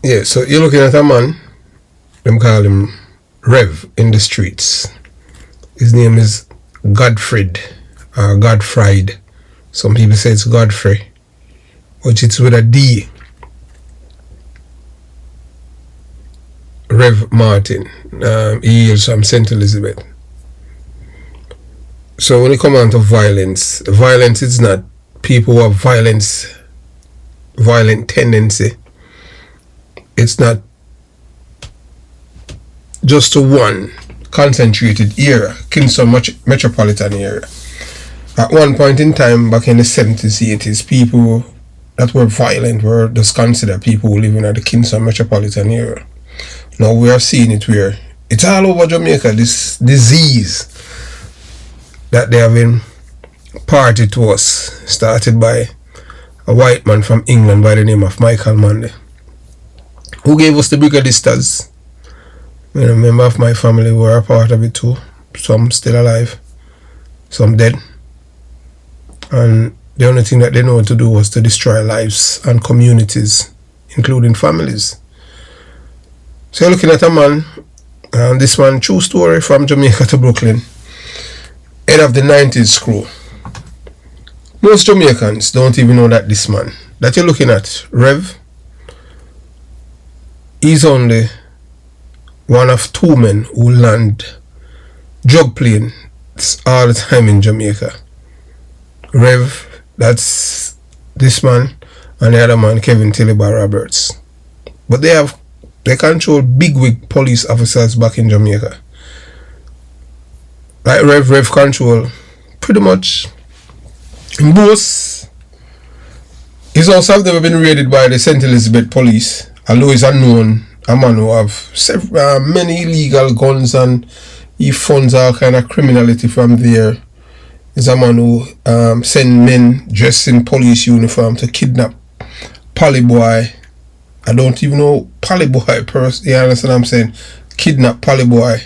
Yeah, so you're looking at a man, them call him Rev in the streets. His name is Godfried or Godfried. Some people say it's Godfrey, which it's with a D. Rev Martin. He is from St. Elizabeth. So when it comes on to violence is not people who have violent tendency. It's not just to one concentrated area, Kingston metropolitan area. At one point in time, back in the 70s, 80s, people that were violent were just considered people who live in the Kingston metropolitan area. Now we are seeing it where it's all over Jamaica, this disease that they have imparted to us, started by a white man from England by the name of Michael Manley, who gave us the brigadistas. A member of my family were a part of it too. Some still alive, some dead. And the only thing that they know to do was to destroy lives and communities, including families. So you're looking at a man, and this man, true story, from Jamaica to Brooklyn, head of the 90s crew. Most Jamaicans don't even know that this man that you're looking at, Rev, he's only one of two men who land drug planes all the time in Jamaica. Rev, that's this man, and the other man, Kevin Tiliba Roberts. But they control bigwig police officers back in Jamaica. Like Rev control pretty much most. His house have never been raided by the St. Elizabeth police, although he's unknown, a man who have many illegal guns and he funds all kind of criminality from there. He's a man who send men dressed in police uniform to kidnap Polyboy. I don't even know Polyboy person. You understand what I'm saying? Kidnap Polyboy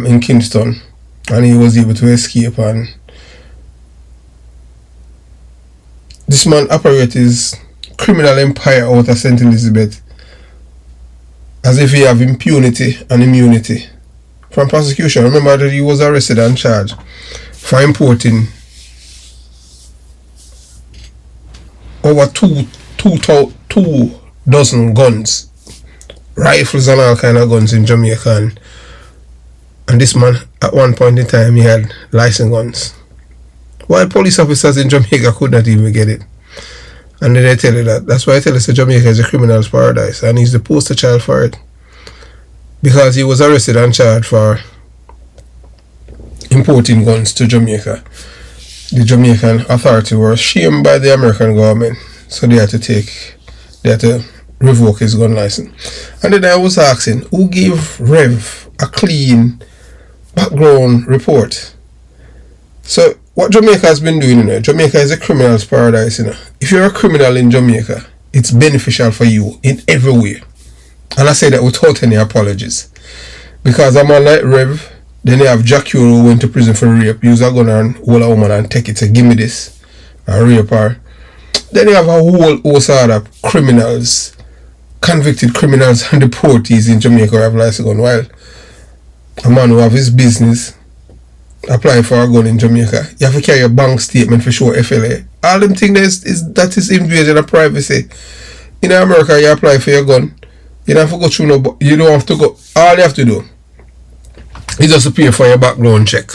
in Kingston, and he was able to escape. And this man operates his criminal empire out of St. Elizabeth as if he have impunity and immunity from prosecution. Remember that he was arrested and charged for importing over two dozen guns, rifles and all kind of guns in Jamaica. And this man, at one point in time, he had licensed guns, while police officers in Jamaica could not even get it. And then they tell you that. That's why I tell you that Jamaica is a criminal's paradise, and he's the poster child for it, because he was arrested and charged for importing guns to Jamaica. The Jamaican authority were shamed by the American government, so they had to revoke his gun license. And then I was asking, who gave Rev a clean background report? So what Jamaica has been doing, Jamaica is a criminal's paradise. If you're a criminal in Jamaica, it's beneficial for you in every way. And I say that without any apologies, because a man like Rev, then you have Jack Euro who went to prison for rape, use a gun and hold a woman and take it, say give me this, and rape her. Then you have a whole host of other criminals, convicted criminals and deportees in Jamaica who have license gun, while a man who have his business applying for a gun in Jamaica, you have to carry a bank statement for sure, FLA. All them things that is invasion of privacy. In America, you apply for your gun, you don't have to go through you don't have to go, all you have to do is just pay for your background check.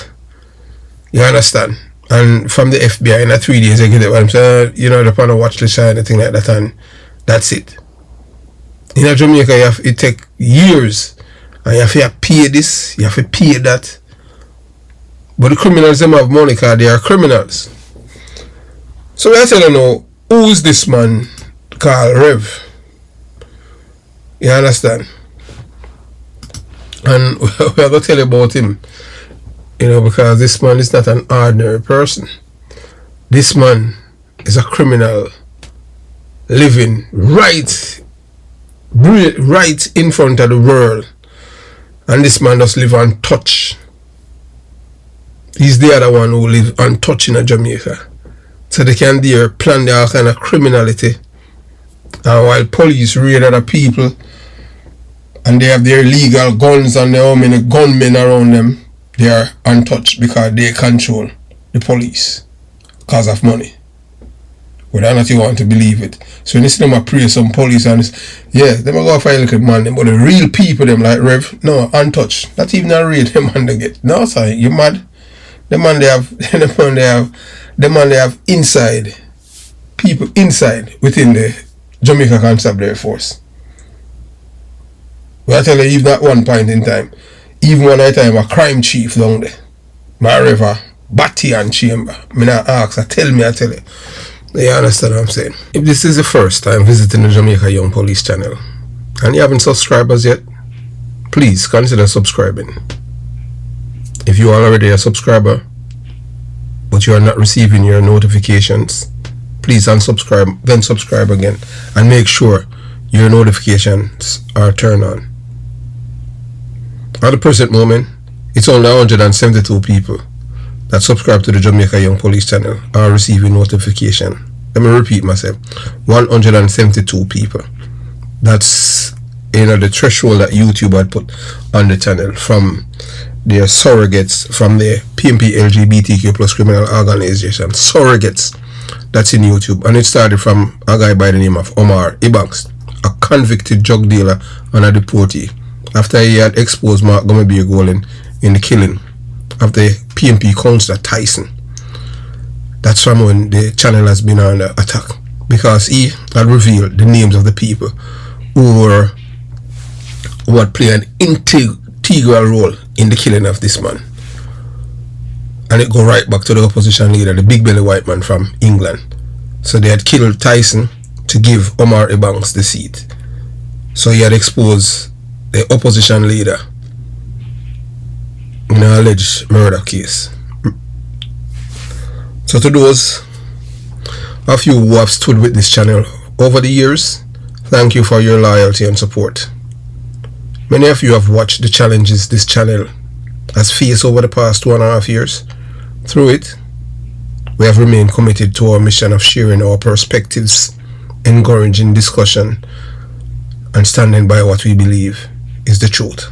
You understand? And from the FBI in 3 days you get it. I'm saying, they're on a watch list or anything like that, and that's it. In Jamaica, it take years, and you have to pay this, you have to pay that. But the criminals, them have money because they are criminals. So I tell you now, who is this man called Rev? You understand? And we're going to tell you about him, because this man is not an ordinary person. This man is a criminal living right in front of the world. And this man does live untouched. He's the other one who lives untouched in Jamaica. So they can there plan their kind of criminality And while police raid other people and they have their illegal guns and how many gunmen around them, they are untouched because they control the police because of money. Whether or not you want to believe it. So when you see them praise some police and yeah, they might go for a little man, but the real people, them like Rev, no, untouched. Not even a raid them man they get. No, sorry, you mad? The man they have inside people inside within the Jamaica Constabulary Force. But I tell you, even at one point in time, even when I time a crime chief down there, my river, Batty and Chamber, me not ask, I tell you. You understand what I'm saying? If this is the first time visiting the Jamaica Young Police channel and you haven't subscribed as yet, please consider subscribing. If you are already a subscriber but you are not receiving your notifications, please unsubscribe, then subscribe again, and make sure your notifications are turned on. At the present moment, it's only 172 people that subscribe to the Jamaica Young Police channel are receiving notification. Let me repeat myself. 172 people. That's the threshold that YouTube had put on the channel from their surrogates, from the PMP LGBTQ plus criminal organization. Surrogates that's in YouTube. And it started from a guy by the name of Omar Ibanks, a convicted drug dealer and a deportee, after he had exposed Mark Gumabir Golin in the killing of the PMP councillor Tyson. That's from when the channel has been under attack, because he had revealed the names of the people who had played an integral role in the killing of this man. And it go right back to the opposition leader, the big belly white man from England. So they had killed Tyson to give Omar Ibanks the seat. So he had exposed the opposition leader in an alleged murder case. So to those of you who have stood with this channel over the years, thank you for your loyalty and support. Many of you have watched the challenges this channel has faced over the past 2.5 years. Through it, we have remained committed to our mission of sharing our perspectives, encouraging discussion, and standing by what we believe is the truth.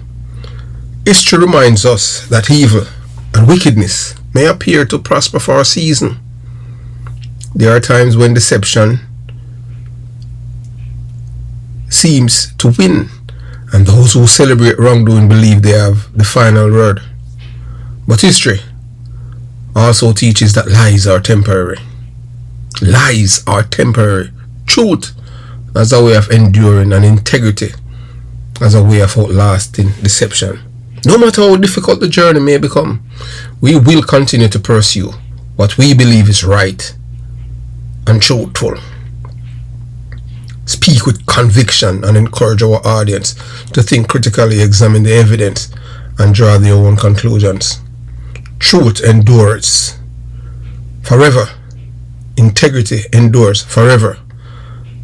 History reminds us that evil and wickedness may appear to prosper for a season. There are times when deception seems to win, and those who celebrate wrongdoing believe they have the final word. But history also teaches that lies are temporary. Lies are temporary. Truth as a way of enduring, and integrity as a way of outlasting deception. No matter how difficult the journey may become, we will continue to pursue what we believe is right and truthful. Speak with conviction and encourage our audience to think critically, examine the evidence, and draw their own conclusions. Truth endures forever. Integrity endures forever.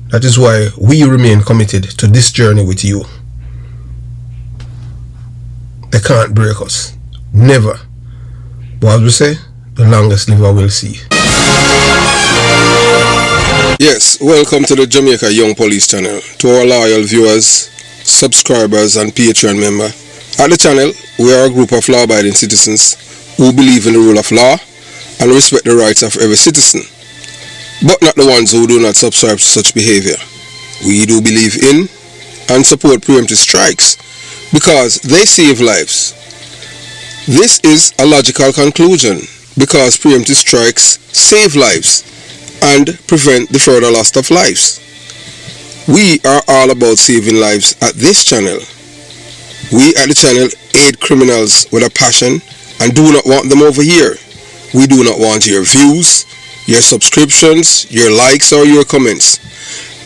That is why we remain committed to this journey with you. They can't break us. Never. But as we say, the longest liver will see. Yes, welcome to the Jamaica Young Police channel. To our loyal viewers, subscribers and Patreon members. At the channel, we are a group of law-abiding citizens who believe in the rule of law and respect the rights of every citizen, but not the ones who do not subscribe to such behavior. We do believe in and support preemptive strikes because they save lives. This is a logical conclusion because preemptive strikes save lives and prevent the further loss of lives. We are all about saving lives at this channel. We at the channel aid criminals with a passion and do not want them over here. We do not want your views, your subscriptions, your likes, or your comments.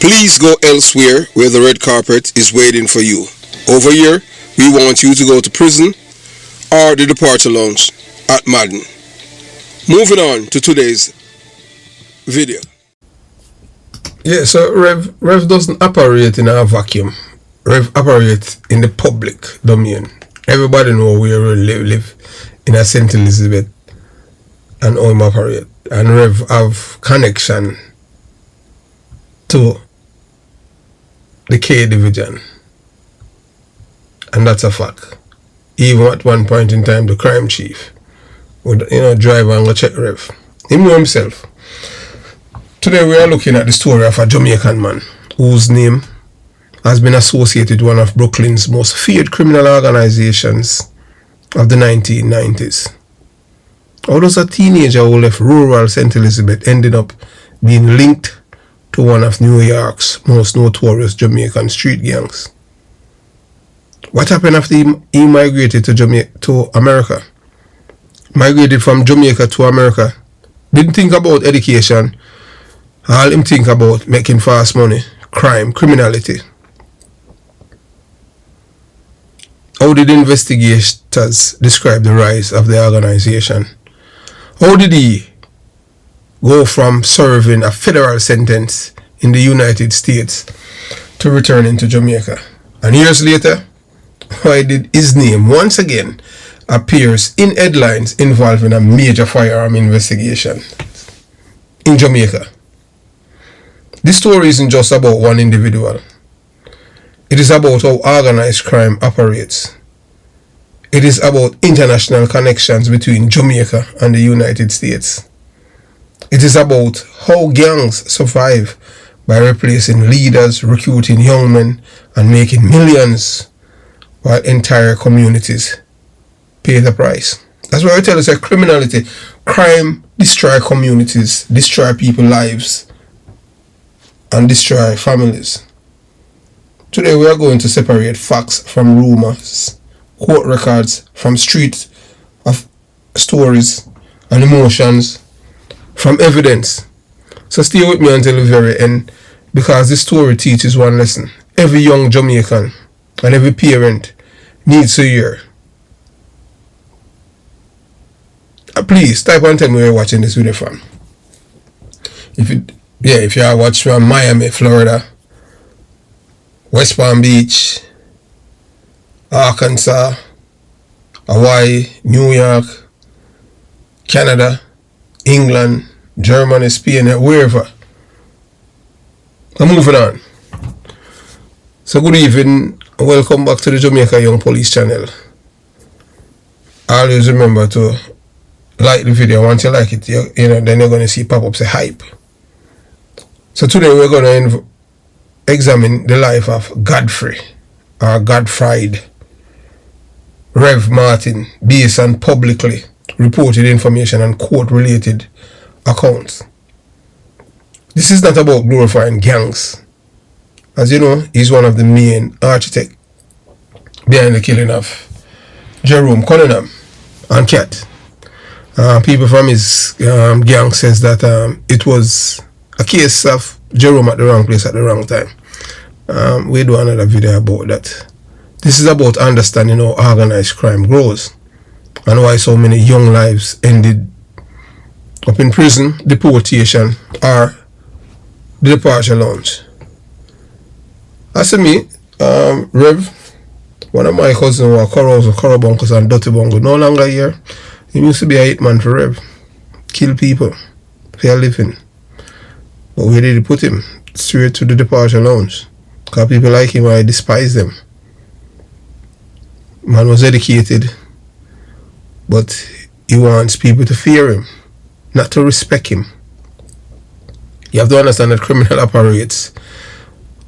Please go elsewhere where the red carpet is waiting for you. Over here, we want you to go to prison or the departure lounge at Madden. Moving on to today's video. Yeah, so Rev doesn't operate in a vacuum. Rev operates in the public domain. Everybody knows where we live in a St. Elizabeth and how him operate. And Rev have connection to the K division. And that's a fact. Even at one point in time, the crime chief would, drive and go check Rev. He knew himself. Today we are looking at the story of a Jamaican man whose name has been associated with one of Brooklyn's most feared criminal organizations of the 1990s. How does a teenager who left rural St. Elizabeth ended up being linked to one of New York's most notorious Jamaican street gangs? What happened after he migrated to America? Migrated from Jamaica to America. Didn't think about education. All him think about making fast money, crime, criminality. How did investigators describe the rise of the organization? How did he go from serving a federal sentence in the United States to returning to Jamaica? And years later, why did his name once again appears in headlines involving a major firearm investigation in Jamaica? This story isn't just about one individual. It is about how organized crime operates. It is about international connections between Jamaica and the United States. It is about how gangs survive by replacing leaders, recruiting young men, and making millions while entire communities pay the price. That's why I tell us that criminality, crime destroy communities, destroy people's lives, and destroy families. Today we are going to separate facts from rumors, court records from street of stories, and emotions from evidence. So stay with me until the very end, because this story teaches one lesson. Every young Jamaican and every parent needs to hear. Please type and tell me where you're watching this video from. If you are watching from Miami, Florida, West Palm Beach, Arkansas, Hawaii, New York, Canada, England, Germany, Spain, wherever. I'm moving on. So good evening, welcome back to the Jamaica Young Police channel. Always remember to like the video. Once you like it, then you're going to see pop-up say hype. So today we're going to examine the life of Godfried or Godfried Rev Martin based on publicly reported information and court-related accounts. This is not about glorifying gangs. As you know, he's one of the main architects behind the killing of Jerome Cunningham and Cat. People from his gang says that it was a case of Jerome at the wrong place at the wrong time. We do another video about that. This is about understanding how organized crime grows and why so many young lives ended up in prison, deportation, or the departure lounge. As for me, Rev, one of my cousins who are Corobunkers and Dirty Bongo, no longer here. He used to be a hitman for Rev. Kill people for a living. But where did he put him? Straight to the departure lounge. Because people like him, I despise them. Man was educated, but he wants people to fear him, not to respect him. You have to understand that criminal operates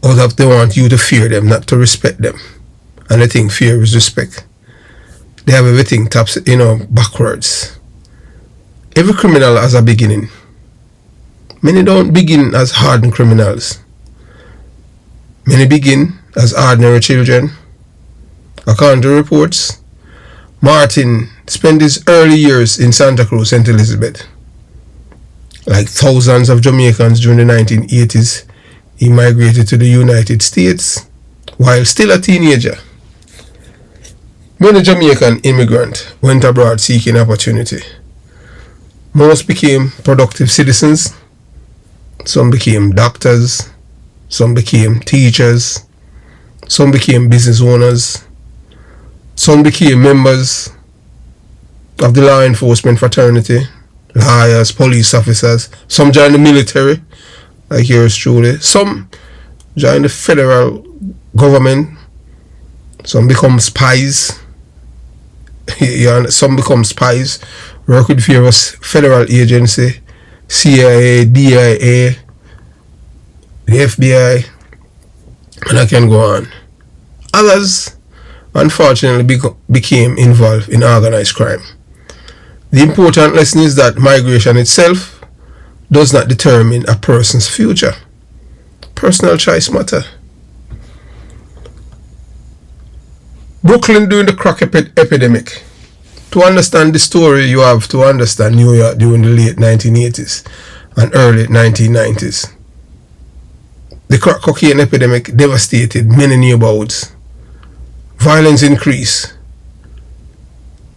out of they want you to fear them, not to respect them. And they think fear is respect. They have everything taps, backwards. Every criminal has a beginning. Many don't begin as hardened criminals. Many begin as ordinary children. According to reports, Martin spent his early years in Santa Cruz, St. Elizabeth. Like thousands of Jamaicans during the 1980s, he migrated to the United States while still a teenager. Many Jamaican immigrants went abroad seeking opportunity. Most became productive citizens. Some became doctors. Some became teachers. Some became business owners. Some became members of the law enforcement fraternity, lawyers, police officers. Some joined the military, like yours truly. Some join the federal government. Some become spies. Some become spies, work with various federal agency, CIA, DIA, the FBI, and I can go on. Others, unfortunately, became involved in organized crime. The important lesson is that migration itself does not determine a person's future. Personal choice matter. Brooklyn during the crack epidemic. To understand the story, you have to understand New York during the late 1980s and early 1990s. The crack cocaine epidemic devastated many neighborhoods. Violence increased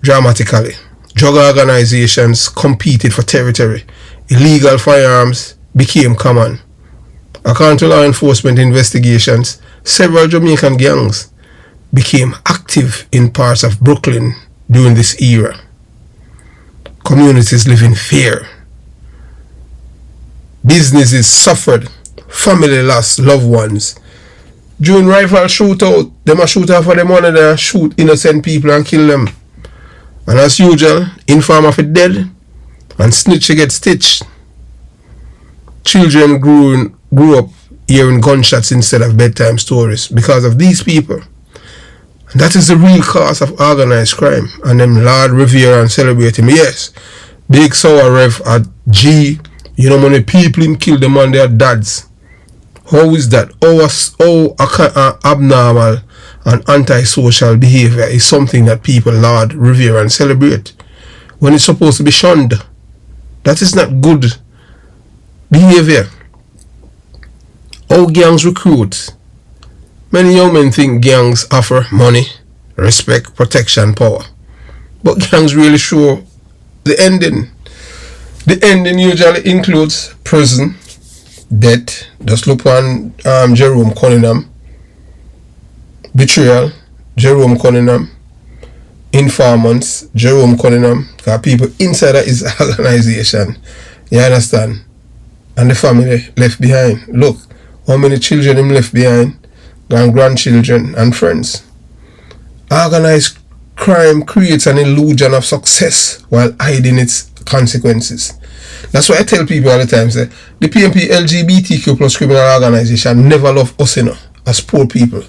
dramatically. Drug organizations competed for territory. Illegal firearms became common. According to law enforcement investigations, several Jamaican gangs became active in parts of Brooklyn during this era. Communities live in fear. Businesses suffered. Family lost loved ones. During rival shootout, them a shoot off for them money, they shoot innocent people and kill them. And as usual, informer for dead and snitch get stitched. Children grew up hearing gunshots instead of bedtime stories because of these people. And that is the real cause of organized crime. And them Lord revere and celebrate him. Yes, big sour Rev at G. You know how many people him kill them on their dads. How is that? How abnormal and antisocial behavior is something that people laud, revere and celebrate when it's supposed to be shunned. That is not good behavior. How gangs recruit. Many young men think gangs offer money, respect, protection, power. But gangs really show the ending. The ending usually includes prison, death. Just look on Jerome Cunningham. Betrayal, Jerome Cunningham. Informants, Jerome Cunningham. Because people inside of his organization. You understand? And the family left behind. Look, how many children him left behind. And grandchildren and friends. Organized crime creates an illusion of success while hiding its consequences. That's why I tell people all the time, say, the PMP LGBTQ plus criminal organization never love us as poor people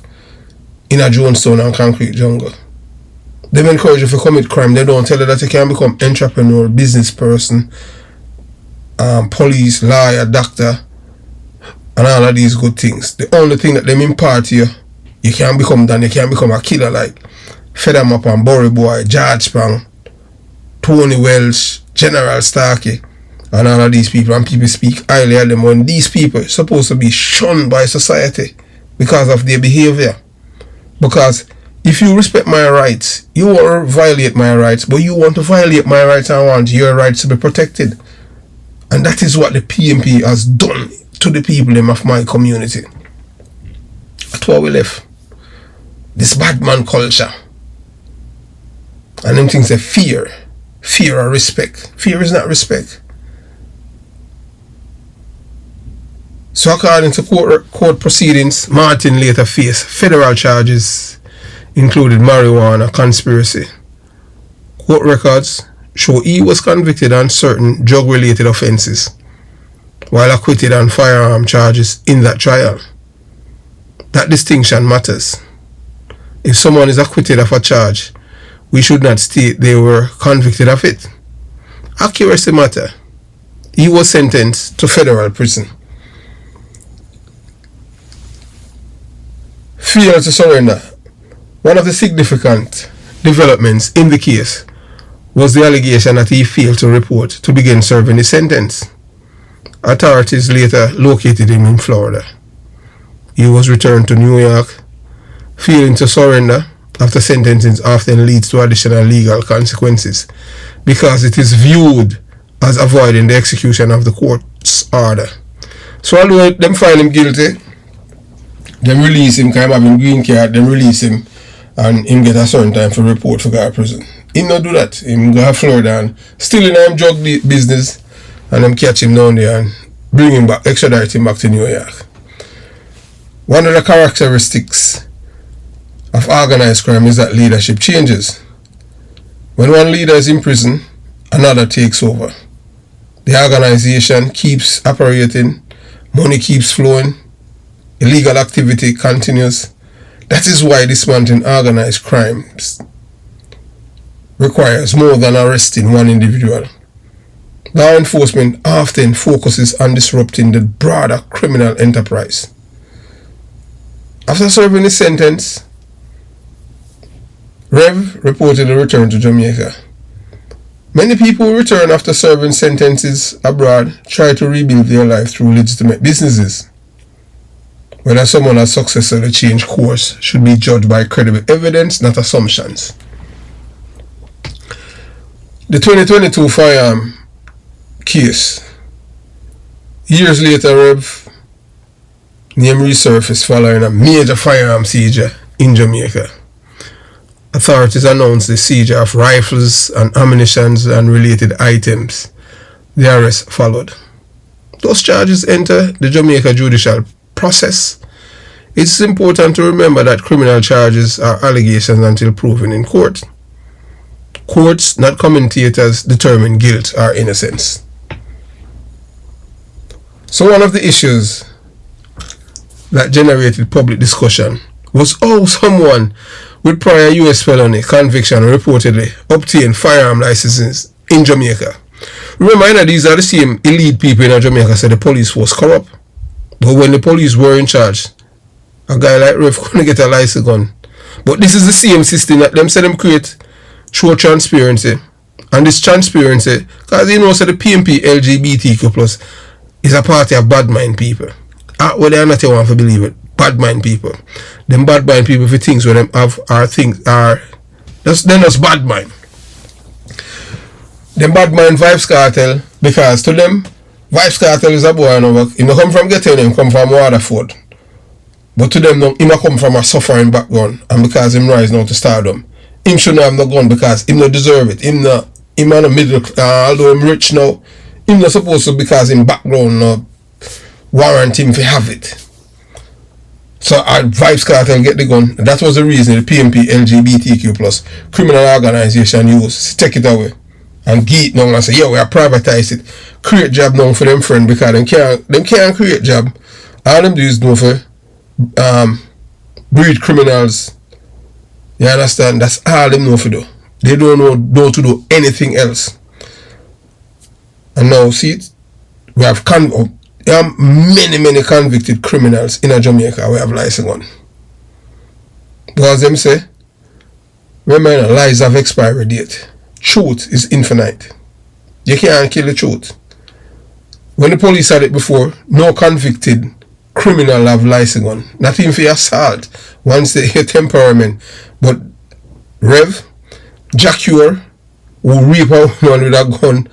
in a Jonestown and concrete jungle. They encourage you to commit crime. They don't tell you that you can become entrepreneur, business person, police, lawyer, doctor, and all of these good things. The only thing that them impart to you, you can't become done, you can't become a killer like Fedamap and Burry Boy, George Spang, Tony Welsh, General Starkey, and all of these people. And people speak highly of them when these people are supposed to be shunned by society because of their behavior. Because if you respect my rights, you won't violate my rights, but you want to violate my rights and want your rights to be protected. And that is what the PMP has done to the people of my community. That's why we left. This bad man culture. And them things are fear. Fear or respect. Fear is not respect. So according to court proceedings, Martin later faced federal charges including marijuana conspiracy. Court records show he was convicted on certain drug-related offenses, while acquitted on firearm charges in that trial. That distinction matters. If someone is acquitted of a charge, we should not state they were convicted of it. Accuracy matter. He was sentenced to federal prison. Failure to surrender. One of the significant developments in the case was the allegation that he failed to report to begin serving his sentence. Authorities later located him in Florida. He was returned to New York. Failing to surrender after sentencing often leads to additional legal consequences because it is viewed as avoiding the execution of the court's order. So although them find him guilty, them release him, kind of having green card, them release him and him get a certain time for report for guard prison. Him not do that. Him go to Florida and still in him drug business, and them catch him down there and bring him back, extradite him back to New York. One of the characteristics of organized crime is that leadership changes. When one leader is in prison, another takes over. The organization keeps operating, money keeps flowing, illegal activity continues. That is why dismantling organized crimes requires more than arresting one individual. Law enforcement often focuses on disrupting the broader criminal enterprise. After serving his sentence, Rev reportedly returned to Jamaica. Many people who return after serving sentences abroad try to rebuild their life through legitimate businesses. Whether someone has successfully changed course should be judged by credible evidence, not assumptions. The 2022 firearm case. Years later, Rev name resurfaced following a major firearm seizure in Jamaica. Authorities announced the seizure of rifles and ammunition and related items. The arrest followed. Those charges enter the Jamaica judicial process. It's important to remember that criminal charges are allegations until proven in court. Courts, not commentators, determine guilt or innocence. So one of the issues that generated public discussion was how someone with prior US felony conviction reportedly obtained firearm licenses in Jamaica. Remember, these are the same elite people in Jamaica said the police was corrupt. But when the police were in charge, a guy like Rev couldn't get a license gun. But this is the same system that them say them create through transparency. And this transparency, because you know, so the PMP LGBTQ plus is a party of bad mind people. Well, they are not want to believe it. Bad mind people. Them bad mind people for things where them have are things are that's bad mind. Them bad mind Vibes Cartel, because to them Vibes Cartel is a boy and he no come from Ghetto, him come from Waterford. But to them no, he come from a suffering background, and because him rise now to stardom, him shouldn't have no gun because him not deserve it. Him not a middle although him rich now, him not supposed to because him background no warrant him to have it. So our Vibes Cartel get the gun. That was the reason the PMP LGBTQ plus criminal organization used to take it away and get it now and say, yeah, we are privatize it. Create job now for them friend because them can't create job. All them do is do for breed criminals. You understand? That's all them know for do. They don't know to do anything else. And now see it, we have there are many convicted criminals in Jamaica who have license gun. Because them say, remember, lies have expiry date. Truth is infinite. You can't kill the truth. When the police had it before, no convicted criminal have license gun. Not even for assault. Once they hit temperament. But Rev, Jacure, who rape a woman with a gun,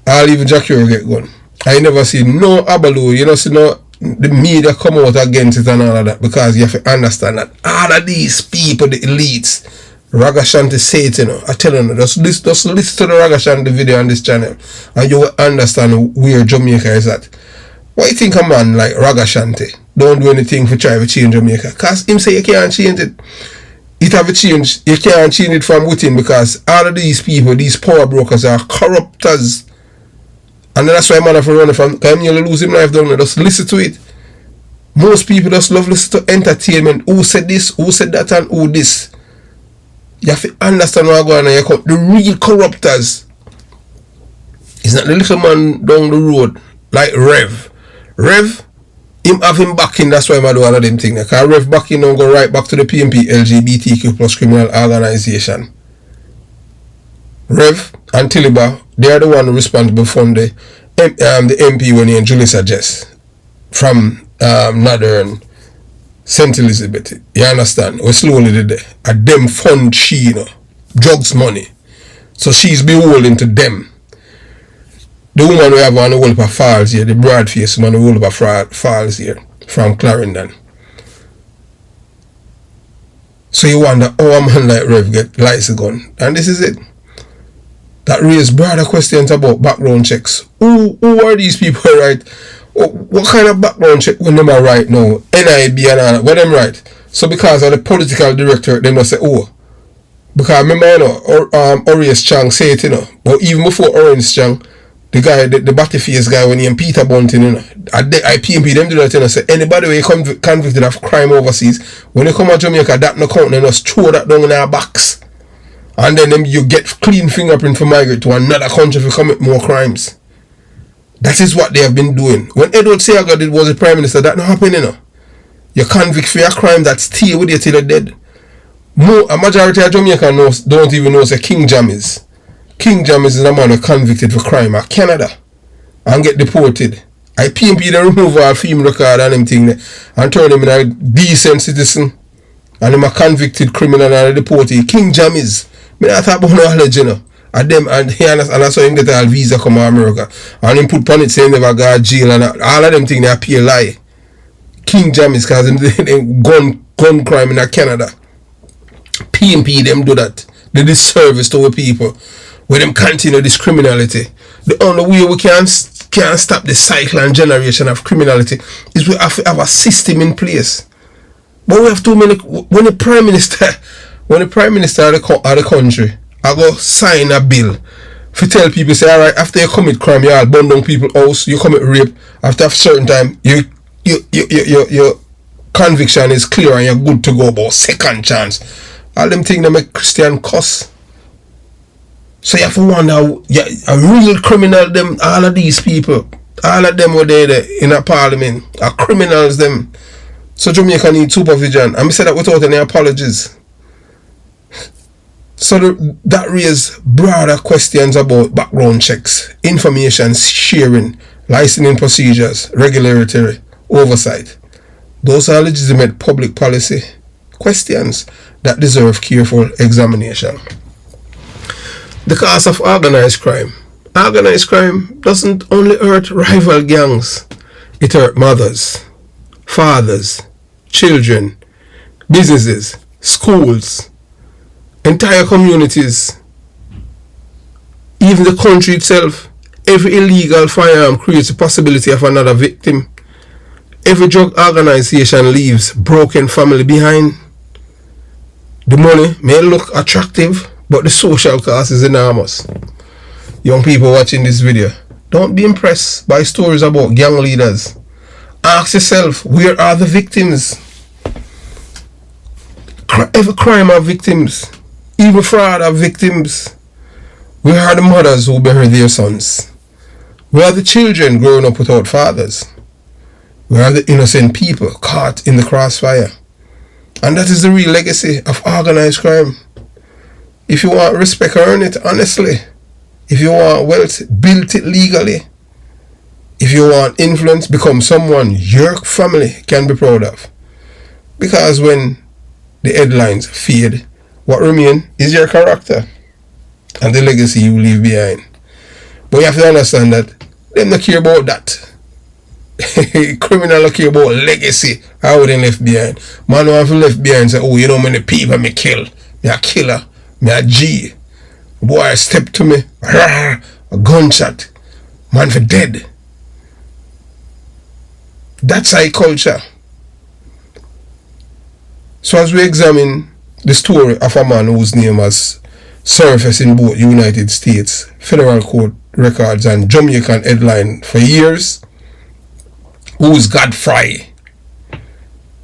I'll even Jacure get gun. I never see no abaloo, you know, see no the media come out against it and all of that, because you have to understand that all of these people, the elites, Ragashanti say it, you know, I tell you, just listen to the Ragashanti video on this channel and you will understand where Jamaica is at. Why you think a man like Ragashanti don't do anything for try to change Jamaica? Because him say you can't change it. It have a change, you can't change it from within, because all of these people, these power brokers are corruptors. And that's why man have to run from him nearly lose him life down there. Just listen to it. Most people just love listen to entertainment. Who said this, who said that, and who this. You have to understand what's going on. The real corruptors is not the little man down the road like Rev. Rev, him have him backing, that's why I do all of them things. Because Rev backing now go right back to the PMP LGBTQ plus criminal organization. Rev and Tiliba, they are the one responsible from the MP when he and Julie suggest from Northern St. Elizabeth. You understand? We slowly did it. And them fund she, you know, drugs money. So she's beholden to them. The woman we have on the whole of Falls here, the broad face woman on the whole of Falls here, from Clarendon. So you wonder how a man like Rev get license gun. And this is it. That raise broader questions about background checks. Who are these people, right? What kind of background check when them are right now? NIB and all that, what them right? So because of the political director, they must say, oh, because remember, you know, Horace Chang say it, you know, but even before Horace Chang, the guy, the batty face guy, when he and Peter Bunting, you know, at the IPMP, them do that, you know, say anybody who convicted of crime overseas, when they come to Jamaica, that no count, they just throw that down in our backs. And then you get clean fingerprint for migrate to another country to commit more crimes. That is what they have been doing. When Edward Seaga was the Prime Minister, that not happening, you know. You convict for your crime that stay with you till you're dead. A majority of Jamaicans don't even know say King Jammys. King Jammys is a man who convicted for crime at Canada and get deported. IPMP they remove all film record and them thing there and turn him in a decent citizen and him a convicted criminal and a deported. King Jammys. Me not talk about no knowledge, you know. And them and that's how him get a visa come to America. And him put on it saying never go to jail and all of them things they appear lie. King Jammys cause them gun crime in Canada. PMP them do that. They disservice to our people. Where them continue this criminality. The only way we can stop the cycle and generation of criminality is we have to have a system in place. But we have too many. When the Prime Minister of the country I go sign a bill to tell people, say, alright, after you commit crime, you all burn down people's house, you commit rape, after a certain time, your conviction is clear and you're good to go about second chance. All them things that make Christian cuss. So you have to wonder, a real criminal, them, all of these people, all of them were there in a parliament, are criminals, them. So Jamaica need supervision. And I say that without any apologies. So that raises broader questions about background checks, information sharing, licensing procedures, regulatory oversight. Those are legitimate public policy questions that deserve careful examination. The cause of organized crime. Organized crime doesn't only hurt rival gangs. It hurts mothers, fathers, children, businesses, schools, entire communities, even the country itself. Every illegal firearm creates a possibility of another victim. Every drug organization leaves broken family behind. The money may look attractive, but the social cost is enormous. Young people watching this video, don't be impressed by stories about gang leaders. Ask yourself, where are the victims? Every crime have victims. Even fraud have victims. Where are the mothers who bury their sons? Where are the children growing up without fathers? Where are the innocent people caught in the crossfire? And that is the real legacy of organized crime. If you want respect, earn it honestly. If you want wealth, build it legally. If you want influence, become someone your family can be proud of. Because when the headlines fade, what remains is your character and the legacy you leave behind. But you have to understand that they don't care about that. Criminal don't care about legacy. How they left behind. Man who have left behind say, oh, you know how many people me kill. Me a killer. Me a G. Boy step to me. A gunshot. Man for dead. That's our culture. So as we examine the story of a man whose name has surfaced in both United States federal court records and Jamaican headline for years, who is Godfried?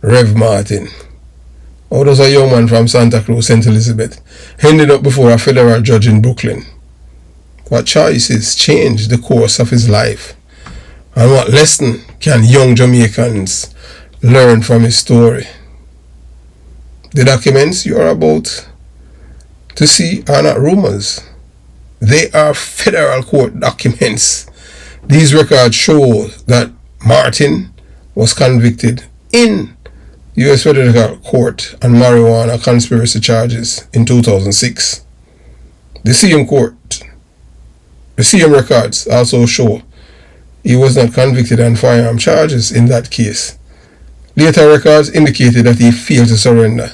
Rev Martin. Oh, there's a young man from Santa Cruz, St. Elizabeth, ended up before a federal judge in Brooklyn. What choices changed the course of his life? And what lesson can young Jamaicans learn from his story? The documents you are about to see are not rumors. They are federal court documents. These records show that Martin was convicted in U.S. Federal Court on marijuana conspiracy charges in 2006. The same records also show he was not convicted on firearm charges in that case. Later records indicated that he failed to surrender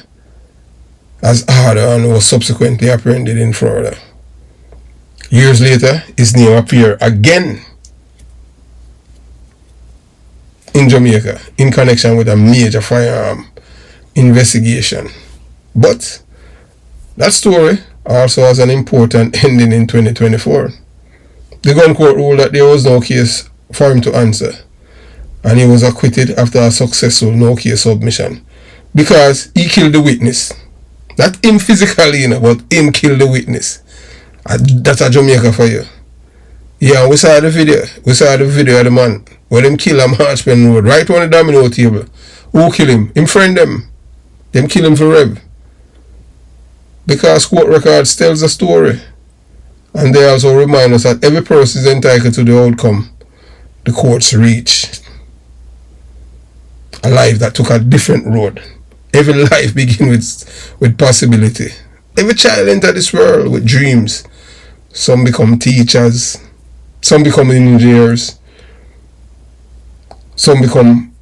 as ordered and was subsequently apprehended in Florida. Years later, his name appeared again in Jamaica in connection with a major firearm investigation. But that story also has an important ending in 2024. The gun court ruled that there was no case for him to answer, and he was acquitted after a successful no case submission because he killed the witness. Not him physically, you know, but him killed the witness. That's a Jamaica for you. Yeah, we saw the video. We saw the video of the man when him kill a Marchpen Road, right on the domino table. Who kill him? Him friend them. Them kill him for Rev. Because court records tells a story. And they also remind us that every person is entitled to the outcome the courts reach. A life that took a different road. Every life begins with possibility. Every child enter this world with dreams. Some become teachers. Some become engineers. Some become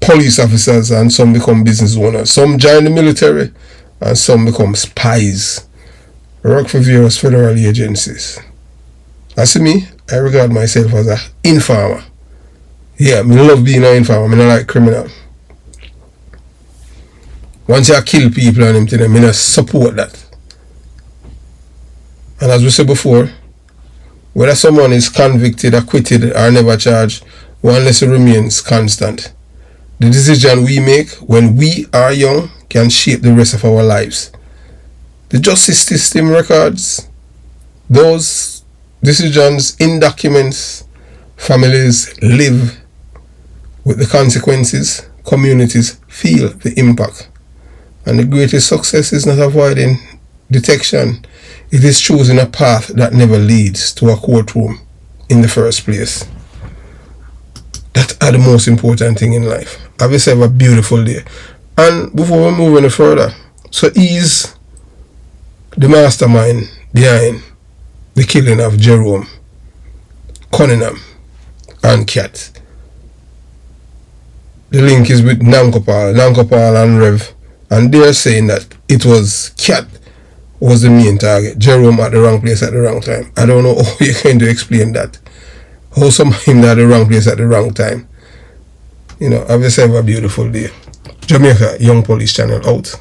police officers, and some become business owners. Some join the military, and some become spies. Work for various federal agencies. As me, I regard myself as an informer. Yeah, I love being an informer. I don't like criminal. Once you kill people and them to them, I don't support that. And as we said before, whether someone is convicted, acquitted, or never charged, one lesson remains constant. The decision we make when we are young can shape the rest of our lives. The justice system records those decisions in documents. Families live with the consequences. Communities feel the impact. And the greatest success is not avoiding detection. It is choosing a path that never leads to a courtroom in the first place. That are the most important thing in life. Have yourself a beautiful day. And before we move any further, so he's the mastermind behind the killing of Jerome Cunningham and Cat. The link is with Nankopal and Rev, and they're saying that it was Cat was the main target. Jerome at the wrong place at the wrong time. I don't know how you're going to explain that. How some him at the wrong place at the wrong time. You know, have yourself a beautiful day. Jamaica Young Police Channel out.